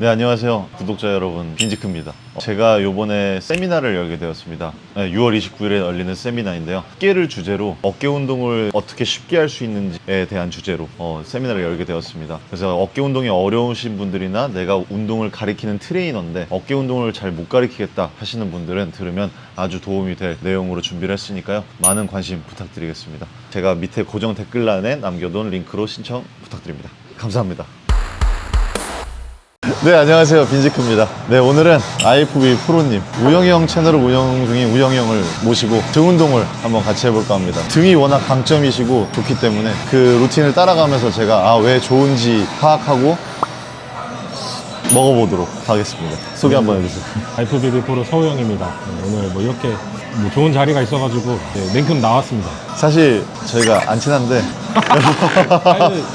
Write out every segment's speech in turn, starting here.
네, 안녕하세요 구독자 여러분, 빈지크입니다. 제가 요번에 세미나를 열게 되었습니다. 6월 29일에 열리는 세미나인데요, 어깨를 주제로 어깨 운동을 어떻게 쉽게 할 수 있는지에 대한 주제로 세미나를 열게 되었습니다. 그래서 어깨 운동이 어려우신 분들이나 내가 운동을 가리키는 트레이너인데 어깨 운동을 잘 못 가리키겠다 하시는 분들은 들으면 아주 도움이 될 내용으로 준비를 했으니까요, 많은 관심 부탁드리겠습니다. 제가 밑에 고정 댓글란에 남겨둔 링크로 신청 부탁드립니다. 감사합니다. 네, 안녕하세요, 빈지크입니다. 네, 오늘은 IFB 프로님, 우영이 형 채널을 운영 중인 우영이 형을 모시고 등 운동을 한번 같이 해볼까 합니다. 등이 워낙 강점이시고 좋기 때문에 그 루틴을 따라가면서 제가 왜 좋은지 파악하고 먹어보도록 하겠습니다. 소개 한번 해주세요. IFBB 프로 서우영입니다. 오늘 뭐 이렇게 좋은 자리가 있어가지고 냉큼 나왔습니다. 사실 저희가 안 친한데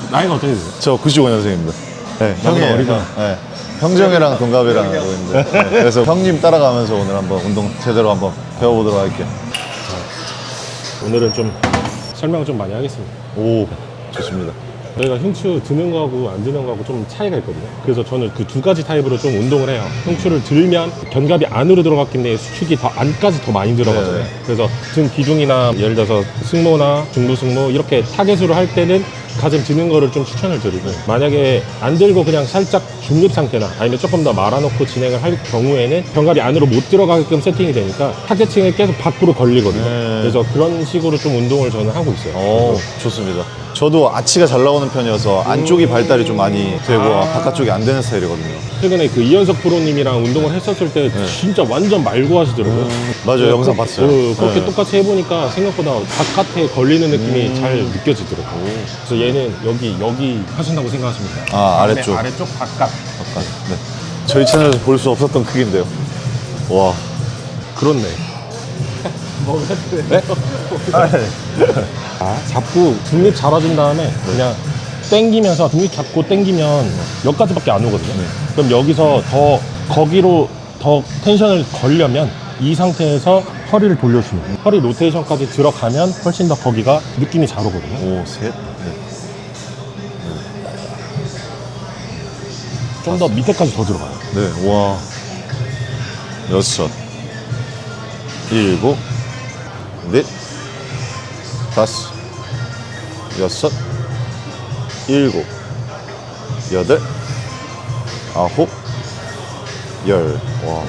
나이가 어떻게 되세요? 저 95년생입니다. 네, 형이에요. 어리다. 네, 형정이랑 동갑이랑 하고 있는데 그래서 형님 따라가면서 오늘 한번 운동 제대로 한번 배워보도록 할게요. 오늘은 좀 설명을 좀 많이 하겠습니다. 오, 좋습니다. 저희가 흉추 드는 거하고 안 드는 거하고 좀 차이가 있거든요. 그래서 저는 그 두 가지 타입으로 좀 운동을 해요. 흉추를 들면 견갑이 안으로 들어갔기 때문에 수축이 더 안까지 더 많이 들어가잖아요. 네네. 그래서 등 비중이나 예를 들어서 승모나 중부 승모 이렇게 타겟으로 할 때는 가슴 드는 거를 좀 추천을 드리고, 만약에 안 들고 그냥 살짝 중급 상태나 아니면 조금 더 말아놓고 진행을 할 경우에는 견갑이 안으로 못 들어가게끔 세팅이 되니까 타겟층이 계속 밖으로 걸리거든요. 그래서 그런 식으로 좀 운동을 저는 하고 있어요. 좋습니다. 저도 아치가 잘 나오는 편이어서 안쪽이 발달이 좀 많이 되고 바깥쪽이 안 되는 스타일이거든요. 최근에 그 이현석 프로님이랑 운동을 했었을 때 진짜 완전 말고 하시더라고요. 맞아요, 영상 봤어요. 그렇게 네. 똑같이 해보니까 생각보다 바깥에 걸리는 느낌이 잘 느껴지더라고요. 그래서 얘는 여기 하신다고 생각하십니까? 아래쪽. 아래쪽 바깥. 네. 저희 채널에서 볼 수 없었던 크기인데요. 와. 그렇네. 네? 잡고 등립 잡아준 다음에 그냥 당기면서 등립 잡고 당기면 여기까지밖에 안 오거든요. 그럼 여기서 거기로 더 텐션을 걸려면 이 상태에서 허리를 돌려주면 돼요. 허리 로테이션까지 들어가면 훨씬 더 거기가 느낌이 잘 오거든요. 오, 셋. 네. 좀 더 밑에까지 더 들어가요. 네. 와. 6, 7, 8, 5, 6, 7, 8, 9, 10. 와.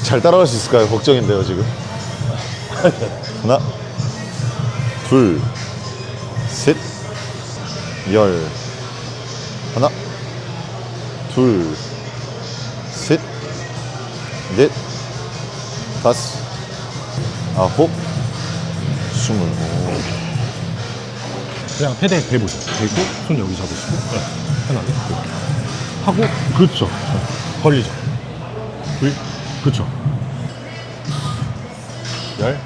잘 따라갈 수 있을까요? 걱정인데요, 지금. 하나, 둘, 셋, 10. 하나, 둘, 셋, 넷, 다섯, 아홉, 20. 그냥 패드에 대보세요. 대고 손 여기 잡으시고 편하게 이렇게 하고, 그렇죠. 벌리죠. 그렇죠. 10.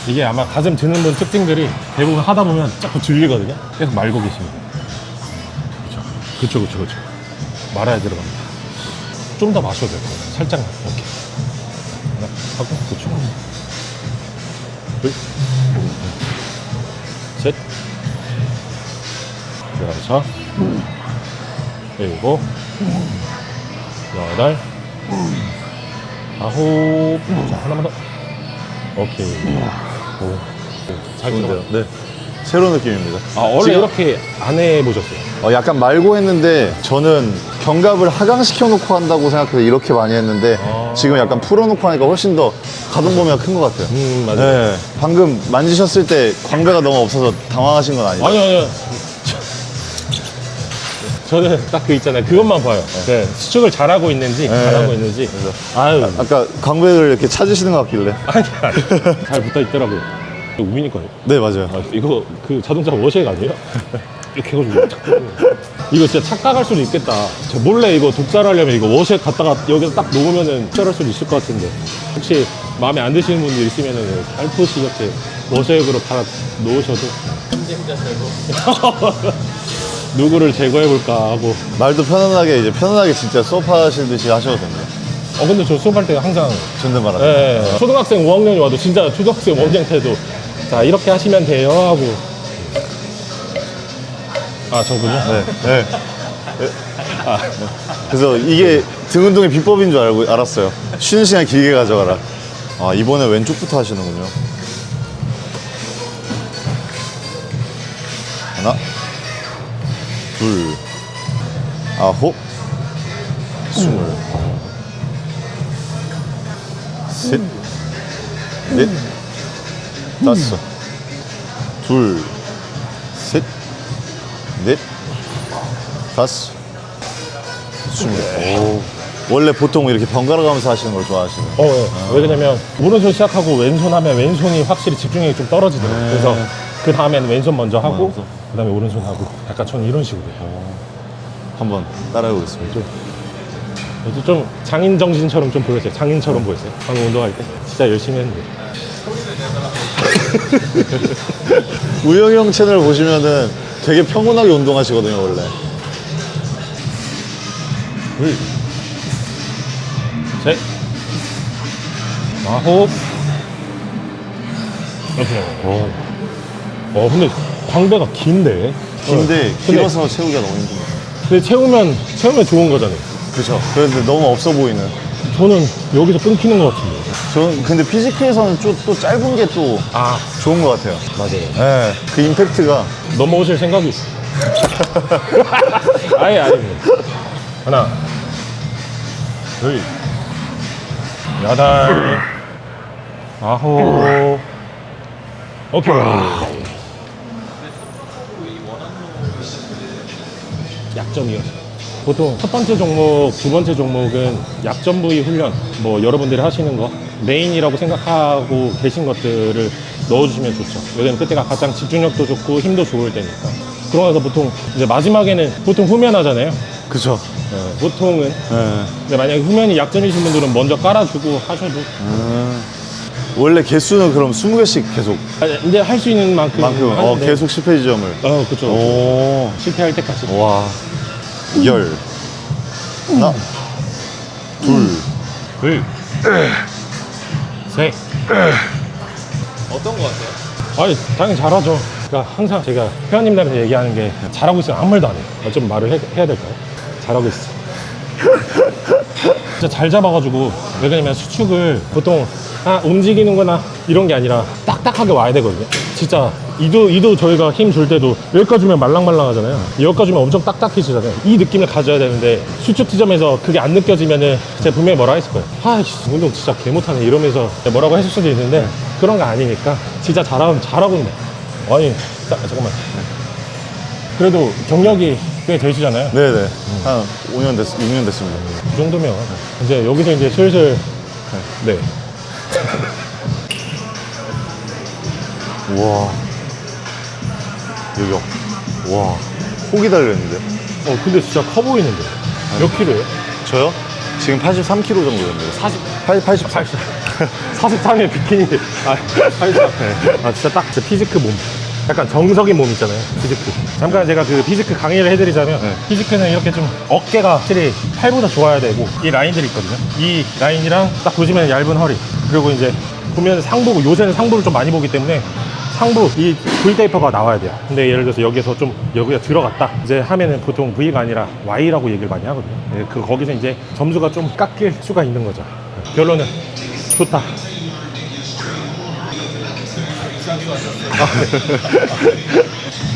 이게 아마 가슴 드는 분 특징들이 대부분 하다 보면 자꾸 들리거든요. 계속 말고 계시면 그렇죠. 말아야 들어갑니다. 좀 더 마셔도 될 거예요. 살짝만. 이렇게 하나 하고, 그렇죠. 둘, 셋, 여섯, 일곱, 여덟, 아홉. 자, 하나만 더. 오케이. 잘 좋은데요? 들어가요. 네. 새로운 느낌입니다. 원래 지금 이렇게 안 해보셨어요? 약간 말고 했는데 저는 견갑을 하강시켜 놓고 한다고 생각해서 이렇게 많이 했는데 지금 약간 풀어놓고 하니까 훨씬 더 가동 범위가 큰 것 같아요. 맞아요. 네. 방금 만지셨을 때 광배가 너무 없어서 당황하신 건 아니죠? 아니요. 저는 딱 그 있잖아요. 그것만 봐요. 네. 수축을 잘하고 있는지, 잘하고 있는지. 아유. 아까 광배를 이렇게 찾으시는 것 같길래. 아니. 잘 붙어 있더라고요. 우민이 거예요. 네, 맞아요. 이거 그 자동차 워시액 아니에요? 이렇게 해가지고 이거 진짜 착각할 수도 있겠다. 저 몰래 이거 독살하려면 이거 워시액 갖다가 여기서 딱 놓으면은 독살할 수도 있을 것 같은데, 혹시 마음에 안 드시는 분들 있으면은 살포시 이렇게 워시액으로 다 놓으셔도 경쟁자 제거 누구를 제거해볼까 하고. 말도 편안하게 진짜 수업 하시듯이 하셔도 됩니다. 근데 저 수업할 때 항상 존댓말하죠. 예, 초등학생 5학년이 와도 진짜 초등학생 5학년 때도 자 이렇게 하시면 돼요 하고. 아 저군요? 네. 네. 그래서 이게 등 운동의 비법인 줄 알았어요. 쉬는 시간 길게 가져가라. 아, 이번에 왼쪽부터 하시는군요. 하나, 둘, 아홉, 스물, 셋, 넷, 다섯, 둘, 셋, 넷, 다섯, 스물. 오. 원래 보통 이렇게 번갈아 가면서 하시는 걸 좋아하시나요? 네. 왜냐면 오른손 시작하고 왼손 하면 왼손이 확실히 집중력이 좀 떨어지더라고요. 그래서 그 다음에는 왼손 먼저 하고 그 다음에 오른손 하고 약간 저는 이런 식으로 해요. 한번 따라해 보겠습니다. 그래서 좀 장인 정신처럼 좀 보였어요. 장인처럼 보였어요. 방금 운동할 때 진짜 열심히 했는데. 우영이 형 채널 보시면은 되게 평온하게 운동하시거든요, 원래. 둘, 셋, 아홉. 이렇게. 근데 광배가 긴데. 긴데 길어서 채우기가 너무 힘듭니다. 근데 채우면 좋은 거잖아요. 그렇죠. 그런데 너무 없어 보이는. 저는 여기서 끊기는 것 같은데. 저는 근데 피지크에서는 또 짧은 게 또 좋은 것 같아요. 맞아요. 네, 그 임팩트가. 넘어오실 생각이 있어. 아예. 하나, 둘, 여덟, 아홉. 오케이. 약점이었어. 보통 첫 번째 종목, 두 번째 종목은 약점 부위 훈련, 뭐 여러분들이 하시는 거 메인이라고 생각하고 계신 것들을 넣어주시면 좋죠. 왜냐면 그때가 가장 집중력도 좋고 힘도 좋을 때니까. 그러면서 보통 이제 마지막에는 보통 후면하잖아요. 그쵸. 보통은. 네. 근데 만약에 후면이 약점이신 분들은 먼저 깔아주고 하셔도. 원래 개수는 그럼 20개씩 계속. 이제 할 수 있는 만큼. 하는데. 계속 실패 지점을. 그쵸. 오. 실패할 때까지. 와. 열. 하나. 둘. 셋. 어떤 거 같아요? 아니, 당연히 잘하죠. 그러니까 항상 제가 회원님들한테 얘기하는 게 잘하고 있으면 아무 말도 안 해요. 좀 말을 해야 될까요? 잘하고 있어. 진짜 잘 잡아가지고. 왜 그러냐면 수축을 보통 움직이는거나 이런 게 아니라 딱딱하게 와야 되거든요. 진짜 이도 저희가 힘 줄 때도 여기까지 면 말랑말랑하잖아요. 여기까지 면 엄청 딱딱해지잖아요. 이 느낌을 가져야 되는데 수축 지점에서 그게 안 느껴지면은 제가 분명히 뭐라 했을 거예요. 운동 진짜 개 못하네 이러면서 뭐라고 했을 수도 있는데 그런 거 아니니까 진짜 잘하고 있네. 아니 잠깐만. 그래도 경력이 꽤 되시잖아요. 네네. 한 6년 됐습니다. 이 정도면 이제 여기서 이제 슬슬 네. 우와. 여기요. 와. 혹이 달렸는데. 근데 진짜 커 보이는데. 몇 킬로예요? 저요? 지금 83kg 정도 됩니다. 83. 43에 비키니. 83. 진짜 딱 그 피지크 몸. 약간 정석인 몸 있잖아요. 피지크. 잠깐 제가 그 피지크 강의를 해드리자면 피지크는 이렇게 좀 어깨가 확실히 팔보다 좋아야 되고 이 라인들이 있거든요. 이 라인이랑 딱 보시면 얇은 허리. 그리고 이제 보면 상부, 요새는 상부를 좀 많이 보기 때문에 상부 이 V 테이퍼가 나와야 돼요. 근데 예를 들어서 여기서 좀 여기가 들어갔다 이제 하면은 보통 V가 아니라 Y라고 얘기를 많이 하거든요. 거기서 이제 점수가 좀 깎일 수가 있는 거죠. 결론은 좋다.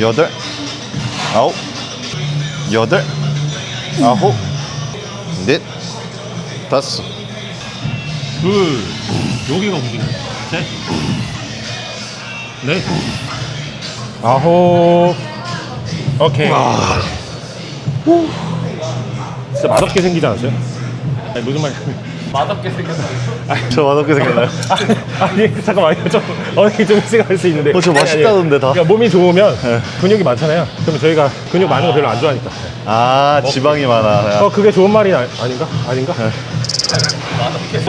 여덟, 아홉, 여덟, 아홉, 넷, 다섯. 둘, 여기가 움직여요. 셋, 넷, 아홉. 오케이. 진짜 맛없게 생기지 않았어요? 아니, 무슨 말이야? 맛없게 생겼어요. 저 맛없게 생겼나요? 아니 잠깐만요. 좀 일찍 할 수 있는데. 저 맛있다던데 다. 그러니까 몸이 좋으면 근육이 많잖아요. 그럼 저희가 근육 많은 거 별로 안 좋아하니까. 지방이 많아. 그게 좋은 말이 아닌가? 아닌가?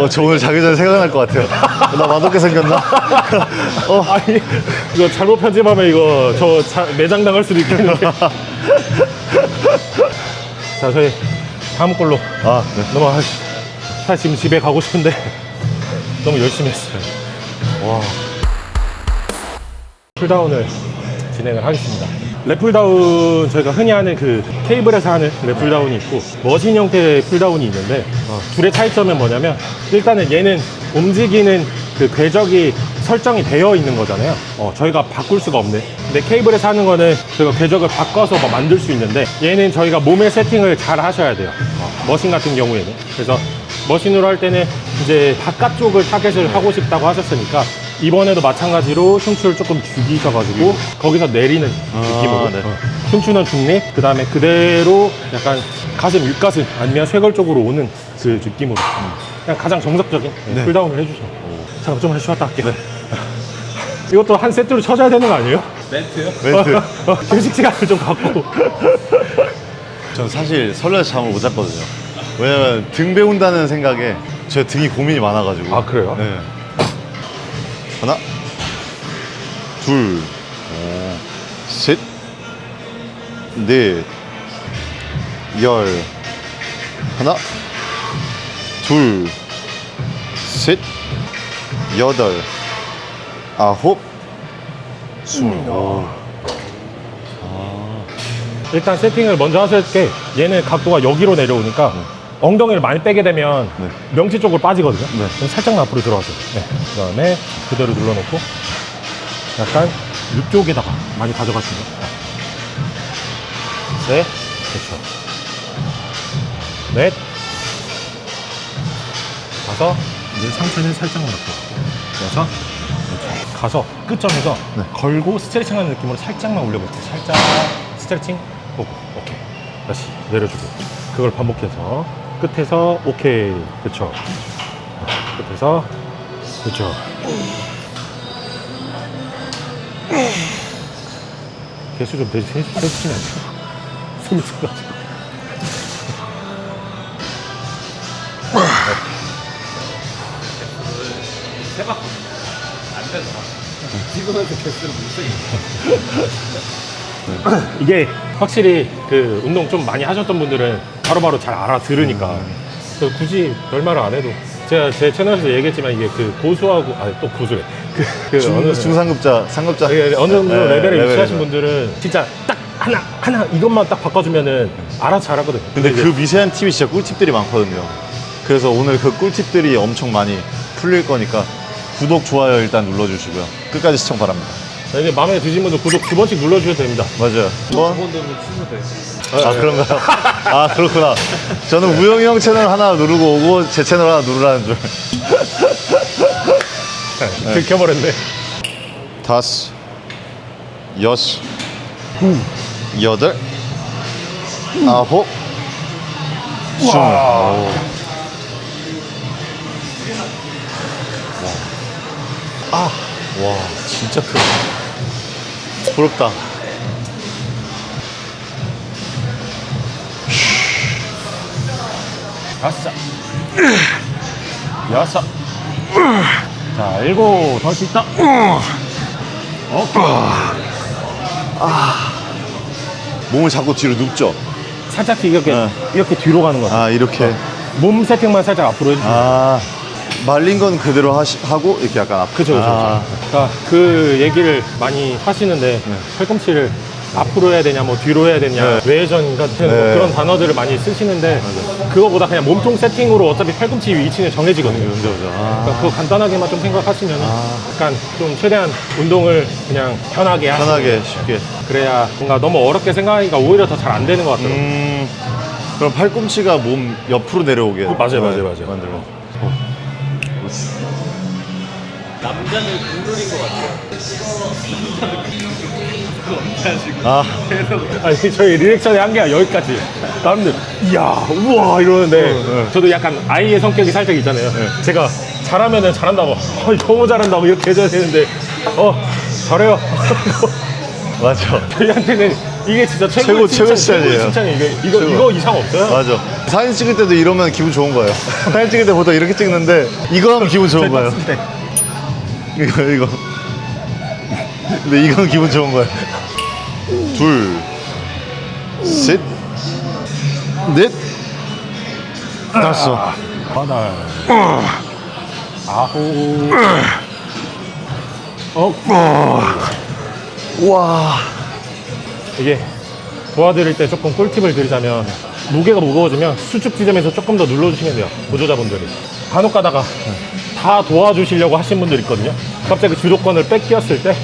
저 오늘 자기 전에 생각날 것 같아요. 나 맛없게 생겼나? 아니 이거 잘못 편집하면 이거 매장 당할 수도 있겠는데. 자, 저희 다음 걸로 넘어가시죠. 사실 지금 집에 가고 싶은데 너무 열심히 했어요. 와. 쿨다운을 진행을 하겠습니다. 랩풀다운 저희가 흔히 하는 그 케이블에서 하는 랩풀다운이 있고 머신 형태의 풀다운이 있는데 둘의 차이점은 뭐냐면 일단은 얘는 움직이는 그 궤적이 설정이 되어 있는 거잖아요. 저희가 바꿀 수가 없네. 근데 케이블에서 하는 거는 저희가 궤적을 바꿔서 뭐 만들 수 있는데 얘는 저희가 몸의 세팅을 잘 하셔야 돼요. 머신 같은 경우에는. 그래서 머신으로 할 때는 이제 바깥쪽을 타겟을 하고 싶다고 하셨으니까 이번에도 마찬가지로 흉추를 조금 죽이셔가지고 거기서 내리는 느낌으로 네. 흉추는 중립, 그 다음에 그대로 약간 가슴, 윗가슴 아니면 쇄골 쪽으로 오는 그 느낌으로 그냥 가장 정석적인 풀다운을 해주셔. 잠깐 좀 쉬었다 할게요. 이것도 한 세트로 쳐줘야 되는 거 아니에요? 멘트요? 멘트. 휴식 시간을 좀 갖고. 전 사실 설레서 잠을 못 잤거든요. 왜냐면 등 배운다는 생각에 제 등이 고민이 많아가지고. 아, 그래요? 네. 하나, 둘, 셋, 넷, 열. 하나, 둘, 셋, 여덟, 아홉, 스물. 일단 세팅을 먼저 하실 게 얘는 각도가 여기로 내려오니까 엉덩이를 많이 빼게 되면 네. 명치 쪽으로 빠지거든요. 네. 그럼 살짝 앞으로 들어가세요. 네. 그 다음에 그대로 눌러놓고 약간 이쪽에다가 많이 가져가시면 돼요. 셋, 그렇죠. 넷, 다섯, 이제 상체는 살짝만 넣고 여섯, 그렇죠. 가서 끝점에서 걸고 스트레칭하는 느낌으로 살짝만 올려볼게요. 살짝 스트레칭 보고 오케이. 다시 내려주고 그걸 반복해서 끝에서 오케이. 그렇죠. 끝에서 그렇죠. 개수 좀 해주시면 안 돼요? 숨이 죽어가지고. 세박 안 되더라. 지금한테 개수를 못 쓰겠네. 이게 확실히 그 운동 좀 많이 하셨던 분들은 바로바로 잘 알아들으니까 그래서 굳이 별말을 안 해도 제가 제 채널에서 얘기했지만 이게 그 고수하고 또 고수래 그 중상급자, 상급자. 어느 정도 네, 레벨에 레벨에서. 위치하신 분들은 진짜 딱 하나 이것만 딱 바꿔주면은 알아서 잘하거든. 근데 이제 그 미세한 팁이 진짜 꿀팁들이 많거든요. 그래서 오늘 그 꿀팁들이 엄청 많이 풀릴 거니까 구독, 좋아요 일단 눌러주시고요. 끝까지 시청 바랍니다. 이게 마음에 드신 분들 구독 2번씩 눌러주셔도 됩니다. 맞아요. 뭐? 두번 되면 취소돼. 아, 그런가요? 아, 그렇구나. 저는 우영이 형 채널 하나 누르고 오고 제 채널 하나 누르라는 줄. 들켜버렸네. 다섯, 여섯, 여덟, 아홉, 스물. 와, 진짜 크다. 부럽다. 다섯, 여섯, 자 일곱, 더 할 수 있다. 몸을 자꾸 뒤로 눕죠? 살짝 이렇게 네. 이렇게 뒤로 가는 거야. 아, 이렇게. 몸 세팅만 살짝 앞으로 해주세요. 아, 말린 건 그대로 하고 이렇게 약간 앞. 그죠, 그죠. 아, 그러니까 그 얘기를 많이 하시는데 팔꿈치를 앞으로 해야 되냐, 뭐 뒤로 해야 되냐, 네. 외전 같은 뭐 네. 그런 단어들을 많이 쓰시는데 그거보다 그냥 몸통 세팅으로 어차피 팔꿈치 위치는 정해지거든요. 그죠, 그죠. 아, 그러니까 그거 간단하게만 좀 생각하시면 약간 좀 최대한 운동을 그냥 편하게 하시고 편하게, 쉽게. 그래야 뭔가 너무 어렵게 생각하니까 오히려 더 잘 안 되는 것 같더라고요. 그럼 팔꿈치가 몸 옆으로 내려오게. 맞아요. 만들고. 남자는 국룰인 것 같아요. 아, 아니 저희 리액션의 한계가 여기까지. 사람들 이야 우와 이러는데 저도 약간 아이의 성격이 살짝 있잖아요. 제가 잘하면은 잘한다고 너무 잘한다고 이렇게 해줘야 되는데 잘해요. 맞아. 저희한테는 이게 진짜 최고 최고 스타일이에요. 칭찬이에요. 이거 최고. 이거 이상 없어요. 맞아. 사진 찍을 때도 이러면 기분 좋은 거예요. 사진 찍을 때 보통 이렇게 찍는데 이거 하면 기분 좋은 거예요. 떴을 때. 이거. 근데 이건 기분 좋은 거예요. 둘, 셋, 넷, 다섯. 여덟, 아홉, 와. 이게 도와드릴 때 조금 꿀팁을 드리자면 무게가 무거워지면 수축 지점에서 조금 더 눌러주시면 돼요. 보조자분들이. 간혹 가다가 다 도와주시려고 하신 분들 있거든요. 갑자기 주도권을 뺏겼을 때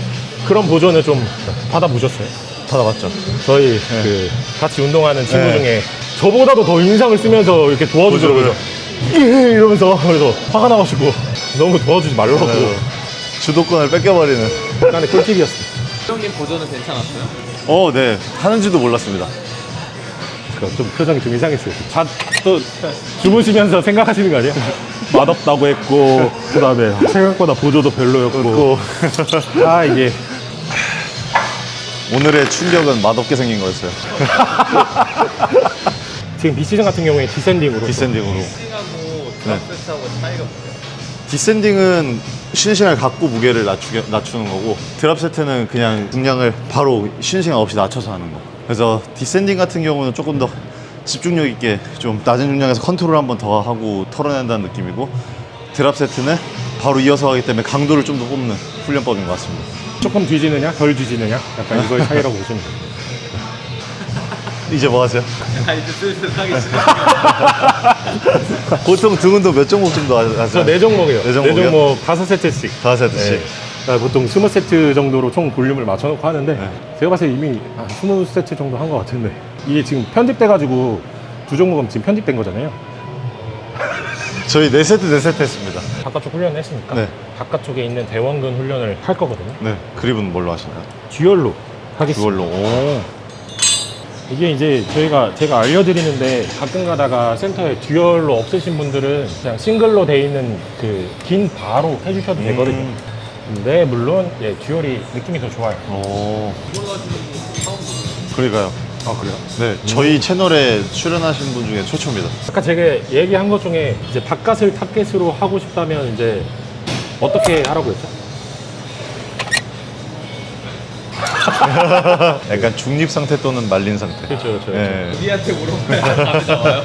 그런 보조는 좀 받아보셨어요? 받아봤죠. 저희 그 같이 운동하는 친구 네. 중에 저보다도 더 인상을 쓰면서 이렇게 도와주더라고요. 이러면서 그래서 화가 나가지고 너무 도와주지 말라고. 주도권을 뺏겨버리는. 약간의 꿀팁이었어요. 형님 보조는 괜찮았어요? 네. 하는지도 몰랐습니다. 좀 표정이 좀 이상했어요. 또 주무시면서 생각하시는 거 아니에요? 맛없다고 했고, 그 다음에 생각보다 보조도 별로였고. 아, 이게. 오늘의 충격은 맛없게 생긴 거였어요. 지금 비시즌 같은 경우에 디센딩으로. 디센딩으로. 싱하고 드랍세트하고 차이가 뭐예요? 디센딩은 쉬는 시간을 갖고 무게를 낮추는 거고, 드랍 세트는 그냥 중량을 바로 쉬는 시간 없이 낮춰서 하는 거. 그래서 디센딩 같은 경우는 조금 더 집중력 있게 좀 낮은 중량에서 컨트롤 한 번 더 하고 털어낸다는 느낌이고, 드랍 세트는 바로 이어서 하기 때문에 강도를 좀 더 뽑는 훈련법인 것 같습니다. 조금 뒤지느냐, 덜 뒤지느냐? 약간 이거의 차이라고 보시면 돼요. 이제 뭐 하세요? 아 이제 슬슬 하기 시작. 보통 등 운동 몇 종목 정도 하세요? 저 4종목이에요. 네 종목이요? 4종목 5세트씩. 5세트씩. 보통 20세트 정도로 총 볼륨을 맞춰놓고 하는데 네. 제가 봤을 때 이미 한 20세트 정도 한 것 같은데 이게 지금 편집돼가지고 2종목은 지금 편집된 거잖아요. 저희 4세트 했습니다. 바깥쪽 훈련을 했으니까 네. 바깥쪽에 있는 대원근 훈련을 할 거거든요. 네. 그립은 뭘로 하실까요? 듀얼로 하겠습니다. 그걸로. 오. 이게 이제 제가 알려드리는데 가끔 가다가 센터에 듀얼로 없으신 분들은 그냥 싱글로 돼 있는 그 긴 바로 해주셔도 되거든요. 근데 물론 예, 듀얼이 느낌이 더 좋아요. 오. 그러니까요. 아 그래요? 네. 저희 채널에 출연하신 분 중에 최초입니다. 아까 제가 얘기한 것 중에 이제 바깥을 타겟으로 하고 싶다면 이제 어떻게 하라고 했죠? 약간 중립 상태 또는 말린 상태. 그렇죠. 네. 우리한테 물어봐야 답이 나와요.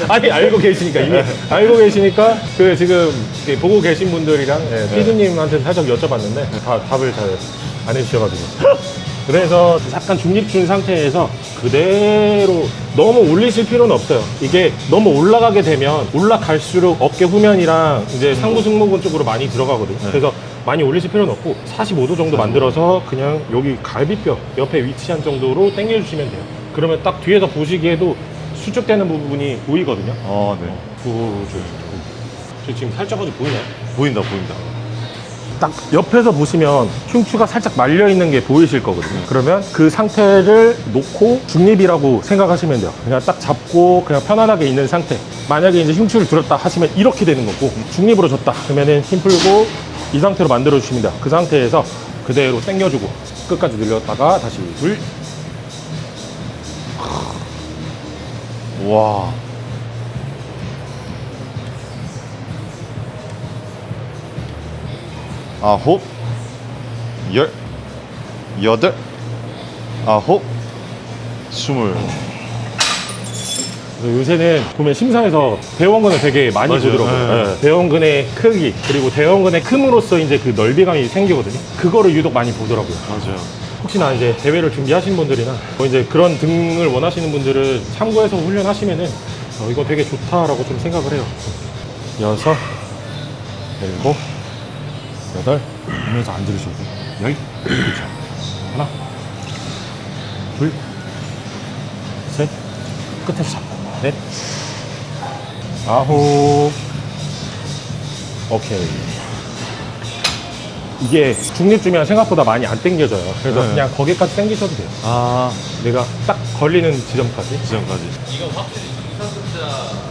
아니 알고 계시니까 이미 알고 계시니까 그 지금 이렇게 보고 계신 분들이랑 피디님한테 살짝 여쭤봤는데 다 답을 잘 안 해주셔가지고 그래서 약간 중립준 상태에서 그대로 너무 올리실 필요는 없어요. 이게 너무 올라가게 되면 올라갈수록 어깨 후면이랑 이제 상부 승모근 쪽으로 많이 들어가거든요. 그래서 많이 올리실 필요는 없고 45도 정도 만들어서 그냥 여기 갈비뼈 옆에 위치한 정도로 당겨주시면 돼요. 그러면 딱 뒤에서 보시기에도 수축되는 부분이 보이거든요. 네. 저 지금 살짝까지 보이나요? 보인다. 딱 옆에서 보시면 흉추가 살짝 말려 있는 게 보이실 거거든요. 그러면 그 상태를 놓고 중립이라고 생각하시면 돼요. 그냥 딱 잡고 그냥 편안하게 있는 상태. 만약에 이제 흉추를 들었다 하시면 이렇게 되는 거고, 중립으로 줬다 그러면은 힘 풀고 이 상태로 만들어 주시면 돼요. 그 상태에서 그대로 당겨주고 끝까지 늘렸다가 다시 둘. 와. 아홉, 열, 여덟, 아홉, 스물. 요새는 보면 심사에서 대원근을 되게 많이 맞아요. 보더라고요. 네. 대원근의 크기 그리고 대원근의 큼으로써 이제 그 넓이감이 생기거든요. 그거를 유독 많이 보더라고요. 맞아요. 혹시나 이제 대회를 준비하시는 분들이나 뭐 이제 그런 등을 원하시는 분들은 참고해서 훈련하시면은 이거 되게 좋다라고 좀 생각을 해요. 6, 7, 8 하면서 안 들으셔도 돼요. 10 그렇죠. 하나, 둘, 셋, 끝에서 잡고 넷, 아홉. 오케이. 이게 중립주면 생각보다 많이 안 당겨져요. 그래서 그냥 거기까지 당기셔도 돼요. 아, 내가 딱 걸리는 지점까지. 지금까지. 이건 확실히 기상급자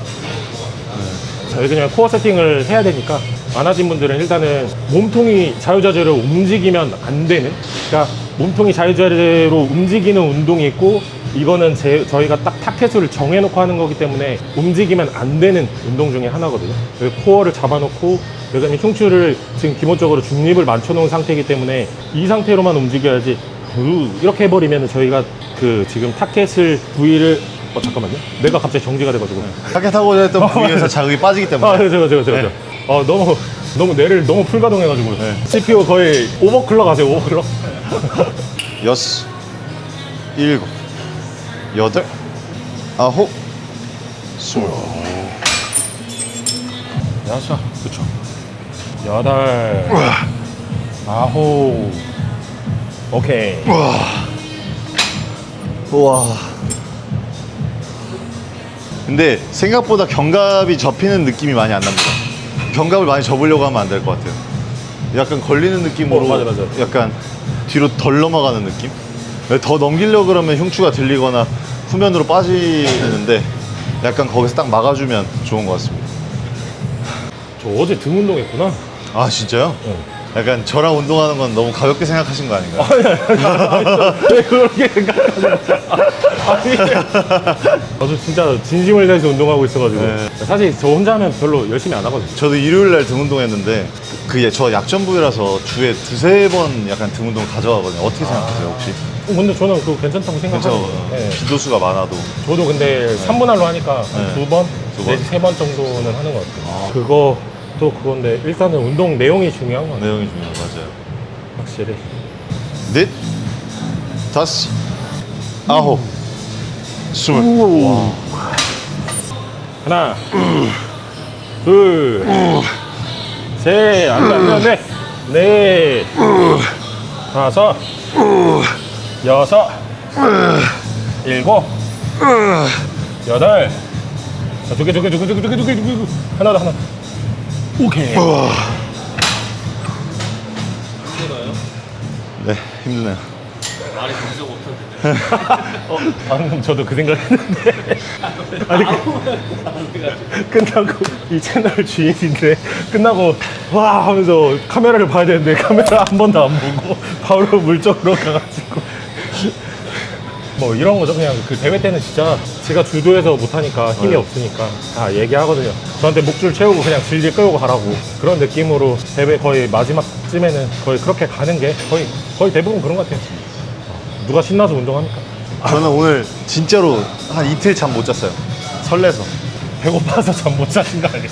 자, 왜냐면 코어 세팅을 해야 되니까 많아진 분들은 일단은 몸통이 자유자재로 움직이면 안 되는, 그러니까 몸통이 자유자재로 움직이는 운동이 있고, 이거는 저희가 딱 타켓을 정해놓고 하는 거기 때문에 움직이면 안 되는 운동 중에 하나거든요. 여기 코어를 잡아놓고, 왜냐면 흉추를 지금 기본적으로 중립을 맞춰놓은 상태이기 때문에 이 상태로만 움직여야지. 이렇게 해버리면 저희가 그 지금 타켓을 부위를 잠깐만요. 내가 갑자기 정지가 돼가지고. 타겟하고자 했던 부위에서 자극이 빠지기 때문에. 아, 제가. 네. 너무 뇌를 너무 풀가동해가지고. 네. CPU 거의 오버클럭 하세요, 오버클럭. 여섯, 일곱, 여덟, 아홉, 스물. 여섯, 그쵸. 여덟, 아홉. 오케이. 우와. 근데 생각보다 견갑이 접히는 느낌이 많이 안 납니다. 견갑을 많이 접으려고 하면 안 될 것 같아요. 약간 걸리는 느낌으로 맞아. 약간 뒤로 덜 넘어가는 느낌? 더 넘기려고 그러면 흉추가 들리거나 후면으로 빠지는데 약간 거기서 딱 막아주면 좋은 것 같습니다. 저 어제 등 운동했구나. 아 진짜요? 응. 약간 저랑 운동하는 건 너무 가볍게 생각하신 거 아닌가요? 왜 그렇게 생각하세요? 아니, 저도 진짜 진심을 다해서 운동하고 있어가지고. 네. 사실 저 혼자 하면 별로 열심히 안 하거든요. 저도 일요일 날 등 운동했는데 저 약점 부위라서 주에 두세 번 약간 등 운동 가져가거든요. 어떻게 생각하세요 혹시? 근데 저는 그거 괜찮다고 생각하거든요. 괜찮아요. 네. 빈도수가 많아도. 저도 근데 3분할로 하니까 한 네. 두 번? 두 번? 내지 세 번 정도는 하는 것 같아요. 그것도 그건데 일단은 운동 내용이 중요한 것 같아요. 내용이 중요해요. 맞아요. 확실히. 넷, 다섯, 아홉, 스물. 와. 하나, 둘, 셋, 안 돼. 넷, 다섯, 여섯, 일곱, 여덟. 자, 두 개. 하나 더. 오케이. 힘들어요? 네, 힘드네요. 말이 정적 없었는데. 방금 저도 그 생각했는데. 아니, 끝나고 이 채널 주인인데 끝나고 와 하면서 카메라를 봐야 되는데 카메라 한 번도 안 보고 바로 물 쪽으로 가가지고 뭐 이런 거죠. 그냥 그 대회 때는 진짜 제가 주도해서 못하니까 힘이 없으니까 다 얘기하거든요. 저한테 목줄 채우고 그냥 질질 끌고 가라고 그런 느낌으로 대회 거의 마지막쯤에는 거의 그렇게 가는 게 거의 대부분 그런 것 같아요. 누가 신나서 운동합니까? 저는 오늘 진짜로 한 이틀 잠 못 잤어요. 설레서. 배고파서 잠 못 자신 거 아니에요?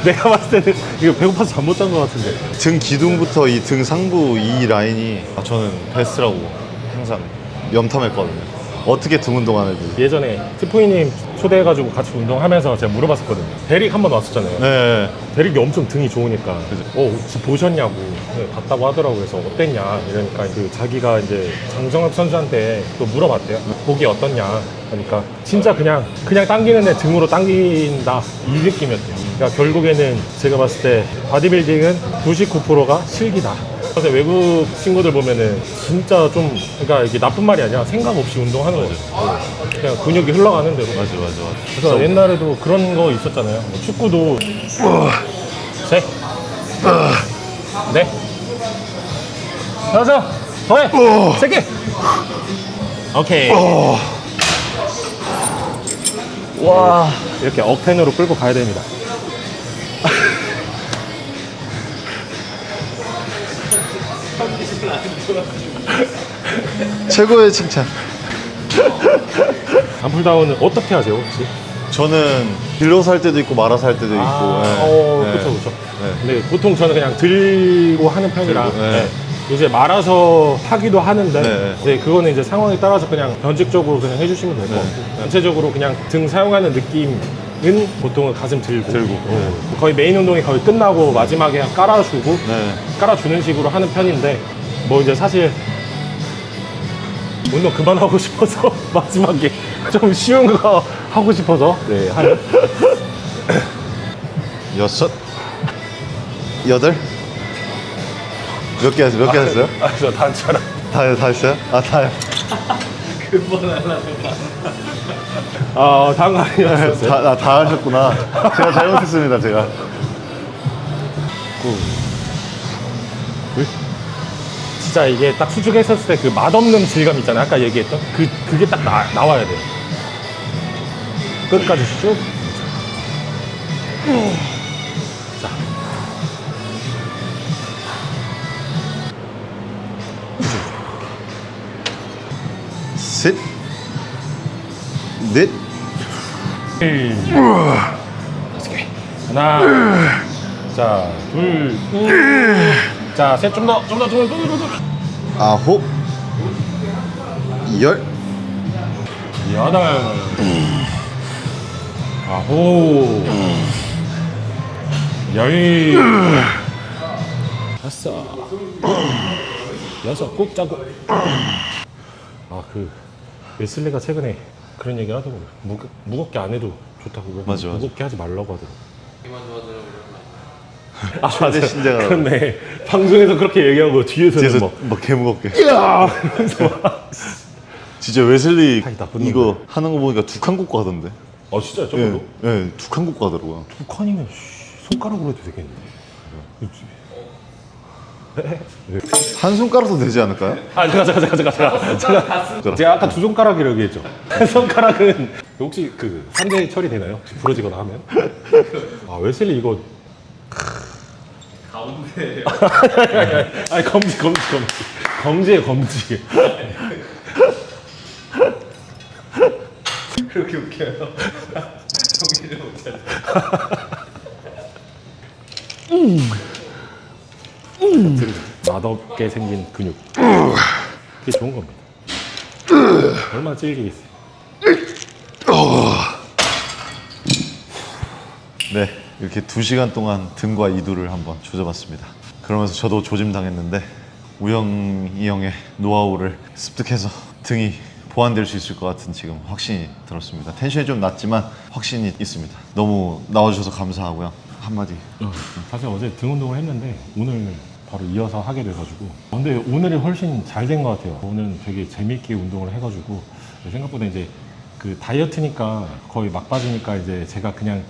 내가 봤을 때는 이거 배고파서 잠 못 잔 것 같은데. 등 기둥부터 이 등 상부 이 라인이 저는 베스트라고 항상 염탐했거든요. 어떻게 등 운동하는지. 예전에 티포이님 초대해가지고 같이 운동하면서 제가 물어봤었거든요. 대릭 한 번 왔었잖아요. 네. 대릭이 엄청 등이 좋으니까 혹시 보셨냐고. 네, 봤다고 하더라고요. 그래서 어땠냐 이러니까 그 자기가 이제 장정혁 선수한테 또 물어봤대요. 보기 어떻냐. 그러니까 진짜 그냥 당기는데 등으로 당긴다 이 느낌이었대요. 그러니까 결국에는 제가 봤을 때 바디빌딩은 99%가 실기다. 근데 외국 친구들 보면은 진짜 좀 그러니까 이게 나쁜 말이 아니라 생각 없이 운동하는 거죠. 그냥 근육이 흘러가는 대로. 맞아. 그래서 옛날에도 그런 거 있었잖아요. 뭐 축구도 셋, 넷, 다섯, 더해, 세 개. 오케이. 와, 이렇게 억텐으로 끌고 가야 됩니다. 최고의 칭찬. 암풀다운은 어떻게 하세요, 혹시? 저는 길러서 할 때도 있고 말아서 할 때도 있고. 네. 그렇죠. 네. 근데 보통 저는 그냥 들고 하는 편이라 들고, 네. 네. 이제 말아서 하기도 하는데 네. 이제 그거는 이제 상황에 따라서 그냥 변칙적으로 그냥 해주시면 될 것 네. 같고 전체적으로 그냥 등 사용하는 느낌은 보통은 가슴 들고 거의 메인 운동이 거의 끝나고 마지막에 깔아주고 네. 깔아주는 식으로 하는 편인데 뭐 이제 사실 운동 그만하고 싶어서 마지막에 좀 쉬운 거 하고 싶어서 네, 하는 여섯, 여덟. 몇 개 하셨어요? 저 단처럼 다 했어요? 다요. 근본 하려고. 다음 거 아니었어요? 다 하셨구나. 제가 잘못했습니다, 제가. 진짜 이게 딱 수축했었을 때 그 맛없는 질감 있잖아요. 아까 얘기했던 그게 딱 나와야 돼요. 끝까지 쭉. 자. 셋, 넷, 하나. 자, 둘. 자, 셋 좀 더. 아홉, 열, 여덟, 아홉, 열, 다섯, 여섯, 꼭 짜고. 그 웨슬리가 최근에 그런 얘기 하더라고요. 무겁게 안 해도 좋다고. 맞아. 무겁게 하지 말라고 하더라고. 이만 좋아하더라고요. 최대 신장을 그런데 방송에서 그렇게 얘기하고 뒤에서는 뒤에서 막 막 개무겁게. 야! 이러면서 막. 진짜 웨슬리 사이 나쁜 이거 놈들. 하는 거 보니까 두 칸 꽂고 하던데. 진짜 예, 저걸로? 예, 두 칸 꽂고 하더라고요. 두 칸이면 손가락으로 해도 되겠네. 그치? 한 손가락도 되지 않을까요? 잠깐. 제가 아까 두 손가락이라고 얘기했죠. 한 손가락은 혹시 그 산재 처리되나요? 혹시 부러지거나 하면? 웨슬리 이거 가운데 아니 검지에 검지. 그렇게 웃겨요. 정신을 못 차려. 맛없게 생긴 근육. 그게 좋은 겁니다. 얼마나 질기겠어요. 네, 이렇게 2시간 동안 등과 이두를 한번 조져봤습니다. 그러면서 저도 조짐당했는데 우영이 형의 노하우를 습득해서 등이 보완될 수 있을 것 같은 지금 확신이 들었습니다. 텐션이 좀 낮지만 확신이 있습니다. 너무 나와주셔서 감사하고요. 한마디. 사실 어제 등 운동을 했는데 오늘 바로 이어서 하게 돼가지고 근데 오늘이 훨씬 잘 된 것 같아요. 오늘은 되게 재밌게 운동을 해가지고 생각보다 이제 그 다이어트니까 거의 막바지니까 이제 제가 그냥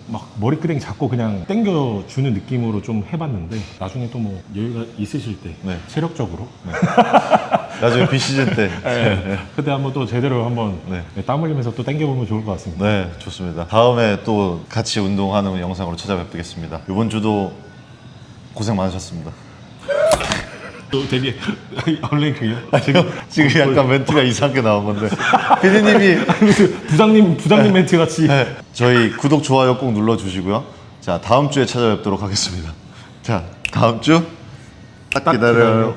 막 머리끄댕이 잡고 그냥 당겨주는 느낌으로 좀 해봤는데 나중에 또 뭐 여유가 있으실 때 네. 체력적으로 나중에 비시즌 때. 그때 한번 또 제대로 한번 네. 땀 흘리면서 또 당겨보면 좋을 것 같습니다. 네, 좋습니다. 다음에 또 같이 운동하는 영상으로 찾아뵙겠습니다. 이번 주도 고생 많으셨습니다. 또 되게 얼랭크요? 지금 약간 멘트가 이상하게 나온 건데 피디님이 부장님 멘트 같이. 네, 저희 구독, 좋아요 꼭 눌러주시고요. 자, 다음 주에 찾아뵙도록 하겠습니다. 자, 다음 주 딱 기다려요.